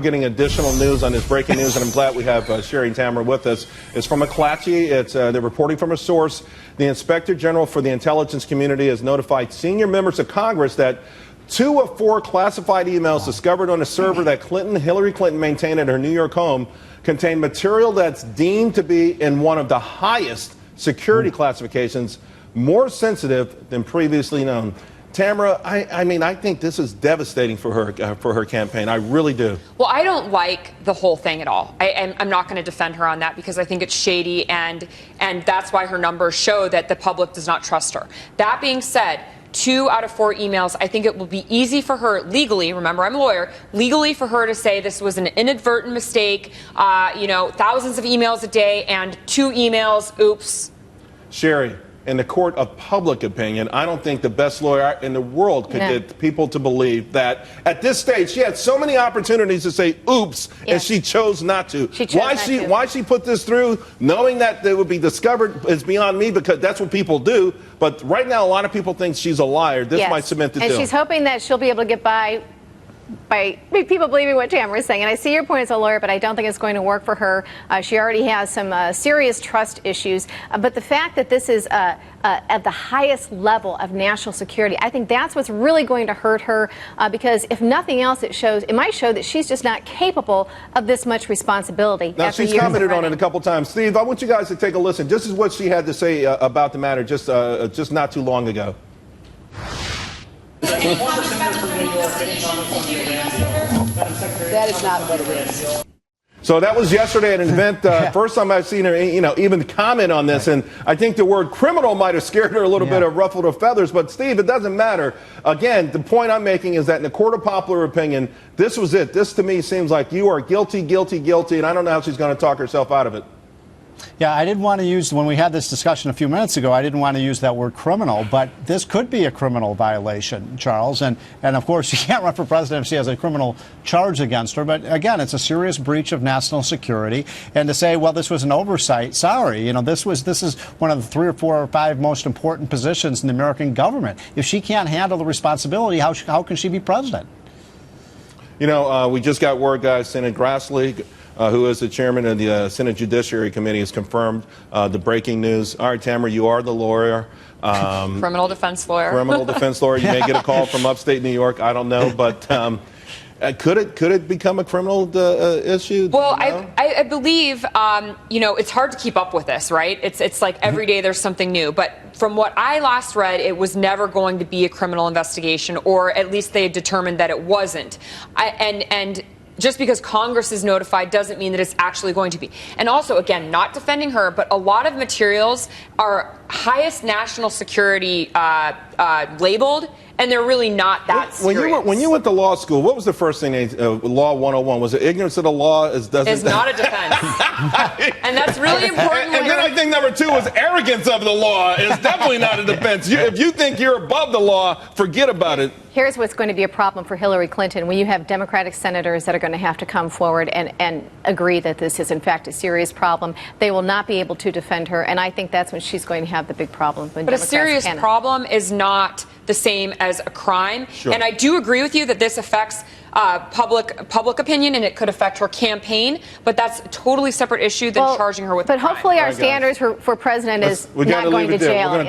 getting additional news on this breaking news, and I'm glad we have Sherry and Tamara with us. It's from McClatchy. They're reporting from a source. The Inspector General for the Intelligence Community has notified senior members of Congress that 2 of 4 classified emails discovered on a server that Hillary Clinton maintained at her New York home contain material that's deemed to be in one of the highest security classifications, more sensitive than previously known. Tamara, I mean, I think this is devastating for her campaign. I really do. Well, I don't like the whole thing at all. I'm not going to defend her on that because I think it's shady, and that's why her numbers show that the public does not trust her. That being said, 2 out of 4 emails, I think it will be easy for her legally, remember I'm a lawyer, legally for her to say this was an inadvertent mistake, thousands of emails a day and 2 emails, oops. Sherry, in the court of public opinion, I don't think the best lawyer in the world could get people to believe that at this stage she had so many opportunities to say oops, and she chose not to. Why she put this through, knowing that it would be discovered, is beyond me, because that's what people do. But right now, a lot of people think she's a liar. This might cement the deal. And she's hoping that she'll be able to get by people believing what Tamara is saying. And I see your point as a lawyer, but I don't think it's going to work for her. She already has some serious trust issues. But the fact that this is at the highest level of national security, I think that's what's really going to hurt her, because if nothing else, it might show that she's just not capable of this much responsibility. Now, she's commented on it a couple times. Steve, I want you guys to take a listen. This is what she had to say about the matter just not too long ago. That is not what it is. So that was yesterday at an event. First time I've seen her, even comment on this. And I think the word criminal might have scared her a little bit or ruffled her feathers. But, Steve, it doesn't matter. Again, the point I'm making is that in the court of popular opinion, this was it. This, to me, seems like you are guilty, guilty, guilty. And I don't know how she's going to talk herself out of it. Yeah, I didn't want to use, when we had this discussion a few minutes ago, I didn't want to use that word criminal, but this could be a criminal violation, Charles. And of course, she can't run for president if she has a criminal charge against her. But again, it's a serious breach of national security. And to say, well, this was an oversight, sorry, this is one of the 3 or 4 or 5 most important positions in the American government. If she can't handle the responsibility, how can she be president? We just got word, guys, Senator Grassley, who is the chairman of the Senate Judiciary Committee, has confirmed the breaking news. All right, Tamara, you are the lawyer. Criminal defense lawyer. Criminal defense lawyer. You may get a call from upstate New York. I don't know, but could it become a criminal issue? Well, I believe, it's hard to keep up with this, right? It's like every day there's something new. But from what I last read, it was never going to be a criminal investigation, or at least they had determined that it wasn't. And just because Congress is notified doesn't mean that it's actually going to be. And also, again, not defending her, but a lot of materials are highest national security labeled, and they're really not that serious. When you went to law school, what was the first thing Law 101? Was it ignorance of the law? Is not a defense. And that's really important. And then I think number 2 was arrogance of the law is definitely not a defense. If you think you're above the law, forget about it. Here's what's going to be a problem for Hillary Clinton. When you have Democratic senators that are going to have to come forward and agree that this is, in fact, a serious problem, they will not be able to defend her. And I think that's when she's going to have the big problem. But a serious problem is not the same as a crime. Sure. And I do agree with you that this affects public opinion, and it could affect her campaign. But that's a totally separate issue than charging her with a crime. But hopefully our standards for president is not going to jail.